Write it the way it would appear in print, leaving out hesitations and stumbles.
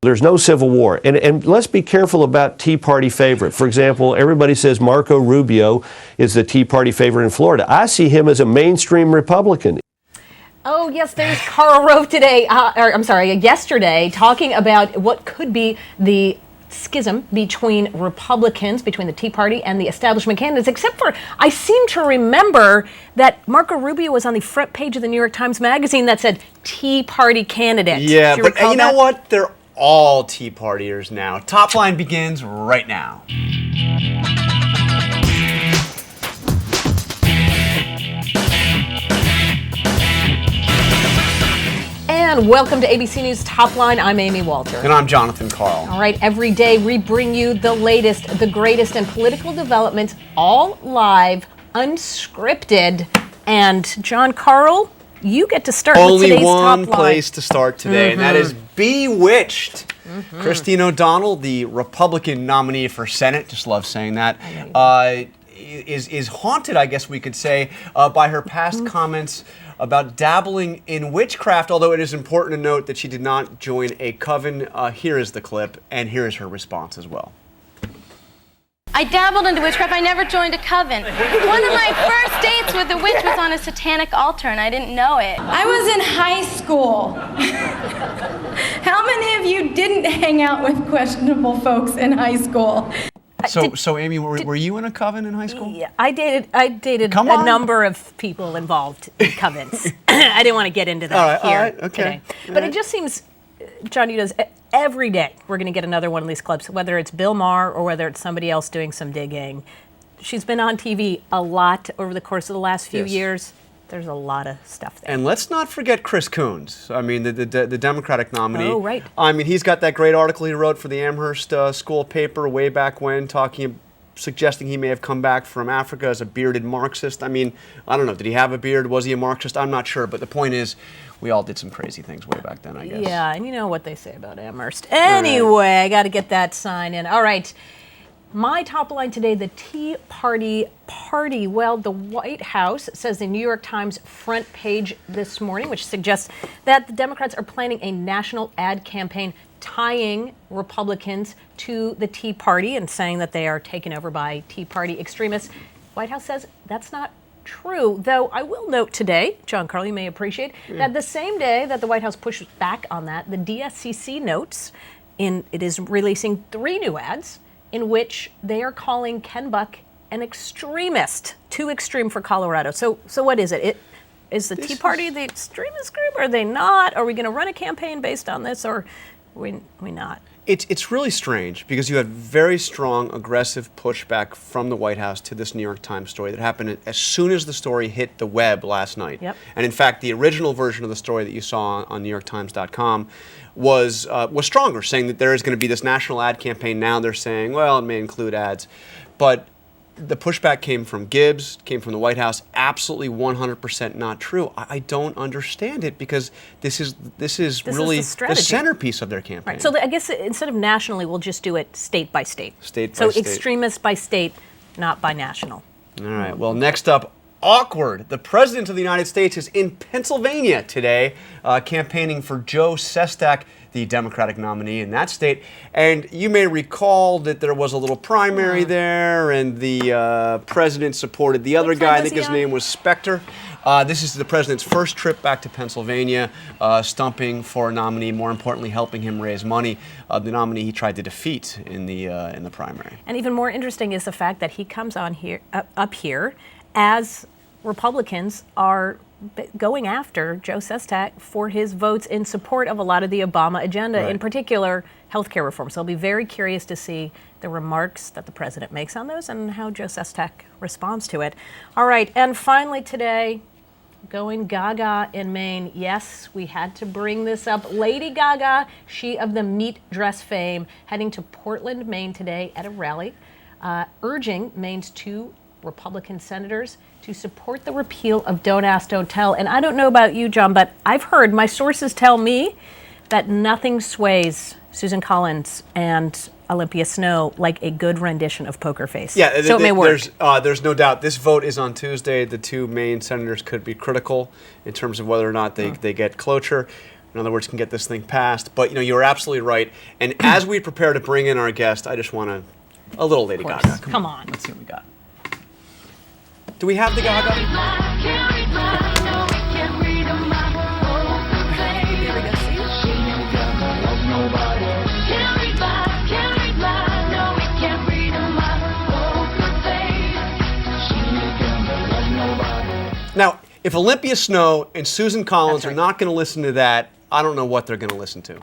There's no civil war. And let's be careful about Tea Party favorite. For example, everybody says Marco Rubio is the Tea Party favorite in Florida. I see him as a mainstream Republican. Oh, yes, there's Karl Rove today, yesterday, talking about what could be the schism between Republicans, between the Tea Party and the establishment candidates, except for I seem to remember that Marco Rubio was on the front page of the New York Times Magazine that said Tea Party candidate. Yeah, but you know what? They're all Tea Partiers now. Top Line begins right now. And welcome to ABC News Top Line. I'm Amy Walter. And I'm Jonathan Karl. All right, every day we bring you the latest, the greatest in political developments, all live, unscripted. And John Karl, you get to start with today's Top Line. Only one place to start today, and that is Bewitched. Christine O'Donnell, the Republican nominee for Senate, just love saying that, is haunted, I guess we could say, by her past comments about dabbling in witchcraft, although it is important to note that she did not join a coven. Here is the clip, and here is her response as well. I dabbled into witchcraft. I never joined a coven. One of my first dates with a witch was on a satanic altar, and I didn't know it. I was in high school. How many of you didn't hang out with questionable folks in high school? So Amy, were you in a coven in high school? Yeah, I dated a number of people involved in covens. I didn't want to get into that here today. But it just seems, John, you know, every day we're going to get another one of these clips, whether it's Bill Maher or whether it's somebody else doing some digging. She's been on TV a lot over the course of the last few years. There's a lot of stuff there. And let's not forget Chris Coons. I mean, the Democratic nominee. Oh, right. I mean, he's got that great article he wrote for the Amherst school paper way back when, suggesting he may have come back from Africa as a bearded Marxist. I mean, I don't know. Did he have a beard? Was he a Marxist? I'm not sure. But the point is, we all did some crazy things way back then, I guess. Yeah, and you know what they say about Amherst. Anyway, I got to get that sign in. All right. My top line today, the Tea Party. Well, the White House says the New York Times front page this morning, which suggests that the Democrats are planning a national ad campaign tying Republicans to the Tea Party and saying that they are taken over by Tea Party extremists. White House says that's not true, though I will note today, John Karl, you may appreciate, that the same day that the White House pushed back on that, the DSCC notes it is releasing 3 new ads in which they are calling Ken Buck an extremist, too extreme for Colorado. So what is it? Is the Tea Party the extremist group? Are they not? Are we going to run a campaign based on this, or we not? It's really strange because you had very strong, aggressive pushback from the White House to this New York Times story that happened as soon as the story hit the web last night. Yep. And in fact, the original version of the story that you saw on NewYorkTimes.com was stronger, saying that there is going to be this national ad campaign. Now they're saying, well, it may include ads. But the pushback came from Gibbs, came from the White House. Absolutely 100% not true. I don't understand it because this is really the centerpiece of their campaign. Right. So I guess instead of nationally, we'll just do it state by state. State by state. So extremist by state, not by national. All right. Well, next up, awkward. The President of the United States is in Pennsylvania today, campaigning for Joe Sestak, the Democratic nominee in that state. And you may recall that there was a little primary there, and the president supported the other guy. I think his name was Specter. This is the president's first trip back to Pennsylvania, stumping for a nominee, more importantly, helping him raise money. The nominee he tried to defeat in the primary. And even more interesting is the fact that he comes on here, up here, as Republicans are going after Joe Sestak for his votes in support of a lot of the Obama agenda, in particular healthcare reform. So I'll be very curious to see the remarks that the president makes on those and how Joe Sestak responds to it. All right, and finally today, going Gaga in Maine. Yes, we had to bring this up. Lady Gaga, she of the meat dress fame, heading to Portland, Maine today at a rally, urging Maine's 2 Republican senators to support the repeal of Don't Ask, Don't Tell. And I don't know about you, John, but I've heard, my sources tell me that nothing sways Susan Collins and Olympia Snowe like a good rendition of Poker Face. Yeah, so it may work. There's no doubt. This vote is on Tuesday. The 2 Maine senators could be critical in terms of whether or not they get cloture. in other words, can get this thing passed. But you're absolutely right. And as we prepare to bring in our guest, I just want a little Lady Gaga. Come on. Let's see what we got. Do we have the Gaga? Now, if Olympia Snow and Susan Collins are not going to listen to that, I don't know what they're going to listen to.